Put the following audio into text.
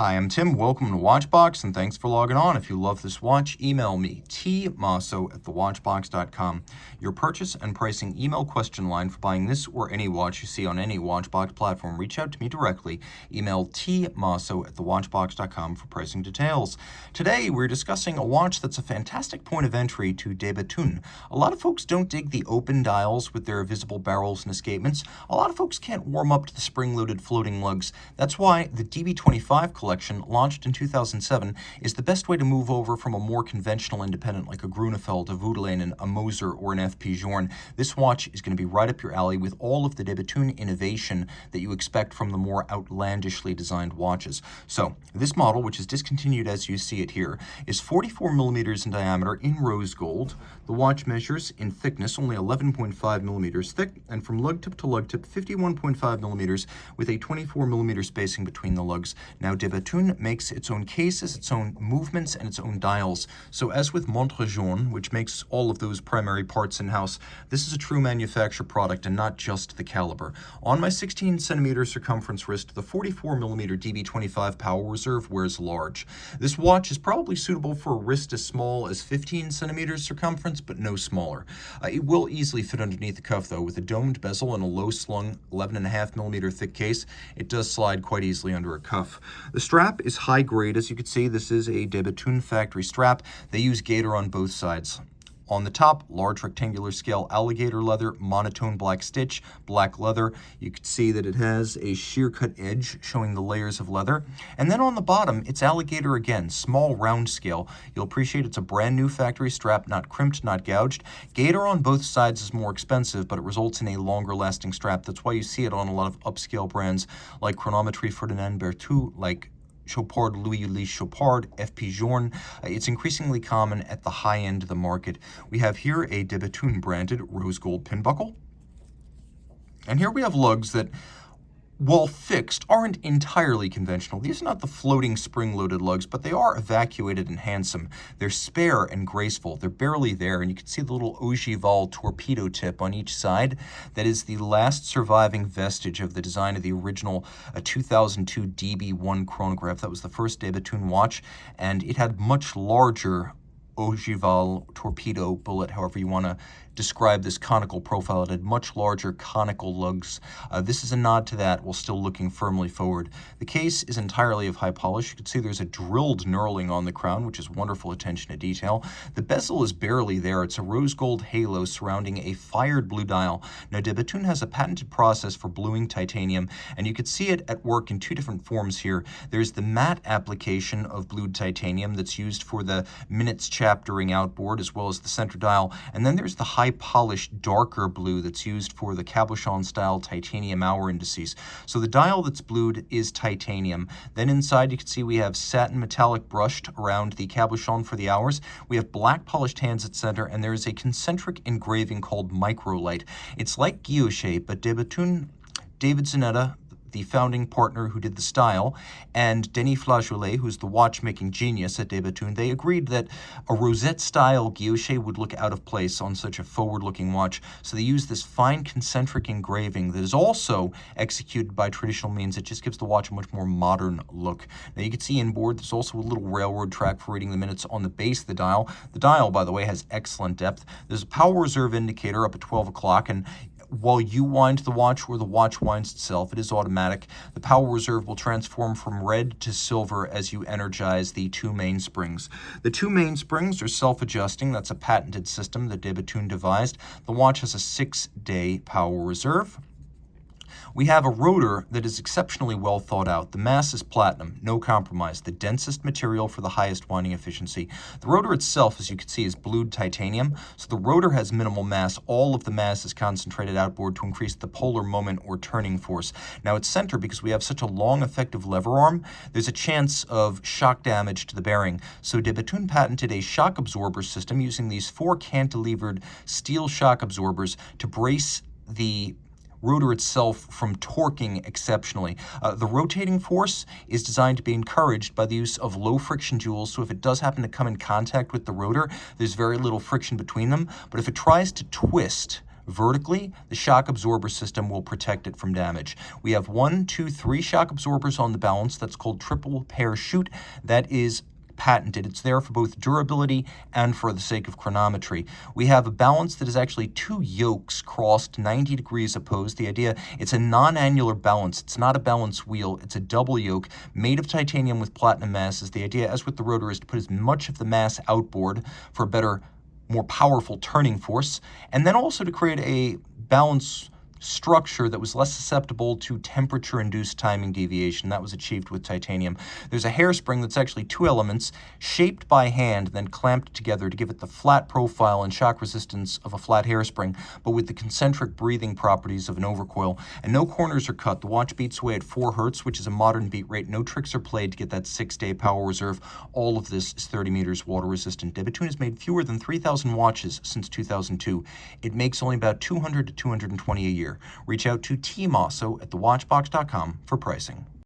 Hi, I'm Tim. Welcome to Watchbox, and thanks for logging on. If you love this watch, email me, tmosso@thewatchbox.com. Your purchase and pricing email question line for buying this or any watch you see on any Watchbox platform. Reach out to me directly. Email tmosso@thewatchbox.com for pricing details. Today, we're discussing a watch that's a fantastic point of entry to de Bethune. A lot of folks don't dig the open dials with their visible barrels and escapements. A lot of folks can't warm up to the spring-loaded floating lugs. That's why the DB25 collection, launched in 2007, is the best way to move over from a more conventional independent like a Grunefeld, a Voudelainen, a Moser, or an F.P. Journe. This watch is going to be right up your alley with all of the de Bethune innovation that you expect from the more outlandishly designed watches. So, this model, which is discontinued as you see it here, is 44 millimeters in diameter in rose gold. The watch measures in thickness only 11.5 millimeters thick, and from lug tip to lug tip, 51.5 millimeters with a 24 millimeter spacing between the lugs. Now, de Bethune makes its own cases, its own movements, and its own dials. So as with Montre Jaune, which makes all of those primary parts in-house, this is a true manufacturer product and not just the caliber. On my 16 centimeter circumference wrist, the 44 millimeter DB25 Power Reserve wears large. This watch is probably suitable for a wrist as small as 15 centimeters circumference, but no smaller. It will easily fit underneath the cuff, though, with a domed bezel and a low-slung 11.5 millimeter thick case. It does slide quite easily under a cuff. The strap is high grade. As you can see, this is a de Bethune factory strap. They use gator on both sides. On the top, large rectangular scale alligator leather, monotone black stitch, black leather. You can see that it has a sheer cut edge showing the layers of leather. And then on the bottom, it's alligator again, small round scale. You'll appreciate it's a brand new factory strap, not crimped, not gouged. Gator on both sides is more expensive, but it results in a longer lasting strap. That's why you see it on a lot of upscale brands like Chronometrie Ferdinand Berthoud, like Chopard, Louis Chopard, F.P. Journe. It's increasingly common at the high end of the market. We have here a de Bethune branded rose gold pin buckle. And here we have lugs that, while fixed, aren't entirely conventional. These are not the floating spring-loaded lugs, but they are evacuated and handsome. They're spare and graceful. They're barely there, and you can see the little ogival torpedo tip on each side. That is the last surviving vestige of the design of the original 2002 DB1 chronograph. That was the first de Bethune watch, and it had much larger ogival torpedo bullet, however you want to describe this conical profile. It had much larger conical lugs. This is a nod to that while still looking firmly forward. The case is entirely of high polish. You can see there's a drilled knurling on the crown, which is wonderful attention to detail. The bezel is barely there. It's a rose gold halo surrounding a fired blue dial. Now, de Bethune has a patented process for bluing titanium, and you can see it at work in two different forms here. There's the matte application of blued titanium that's used for the minutes chaptering outboard as well as the center dial, and then there's the high polished darker blue that's used for the cabochon style titanium hour indices. So the dial that's blued is titanium. Then inside you can see we have satin metallic brushed around the cabochon for the hours. We have black polished hands at center, and there is a concentric engraving called microlight. It's like guilloche, but de Bethune, David Zanetta, the founding partner who did the style, and Denis Flageolet, who's the watchmaking genius at de Bethune, they agreed that a rosette-style guilloche would look out of place on such a forward-looking watch. So they used this fine concentric engraving that is also executed by traditional means. It just gives the watch a much more modern look. Now you can see inboard, there's also a little railroad track for reading the minutes on the base of the dial. The dial, by the way, has excellent depth. There's a power reserve indicator up at 12 o'clock, and while you wind the watch or the watch winds itself, it is automatic. The power reserve will transform from red to silver as you energize the two mainsprings. The two mainsprings are self-adjusting. That's a patented system that de Bethune devised. The watch has a 6-day power reserve. We have a rotor that is exceptionally well thought out. The mass is platinum, no compromise, the densest material for the highest winding efficiency. The rotor itself, as you can see, is blued titanium, so the rotor has minimal mass. All of the mass is concentrated outboard to increase the polar moment or turning force. Now at center, because we have such a long effective lever arm, there's a chance of shock damage to the bearing. So de Bethune patented a shock absorber system using these 4 cantilevered steel shock absorbers to brace the rotor itself from torquing exceptionally. The rotating force is designed to be encouraged by the use of low friction jewels, so if it does happen to come in contact with the rotor, there's very little friction between them, but if it tries to twist Vertically, the shock absorber system will protect it from damage. We have 1, 2, 3 shock absorbers on the balance. That's called triple pair chute. That is patented. It's there for both durability and for the sake of chronometry. We have a balance that is actually 2 yokes crossed 90 degrees opposed. The idea, it's a non-annular balance. It's not a balance wheel. It's a double yoke made of titanium with platinum masses. The idea, as with the rotor, is to put as much of the mass outboard for a better, more powerful turning force, and then also to create a balance structure that was less susceptible to temperature-induced timing deviation. That was achieved with titanium. There's a hairspring that's actually 2 elements shaped by hand, then clamped together to give it the flat profile and shock resistance of a flat hairspring, but with the concentric breathing properties of an overcoil. And no corners are cut. The watch beats away at 4 hertz, which is a modern beat rate. No tricks are played to get that 6-day power reserve. All of this is 30 meters water resistant. Bethune has made fewer than 3,000 watches since 2002. It makes only about 200 to 220 a year. Reach out to Team Mosso at thewatchbox.com for pricing.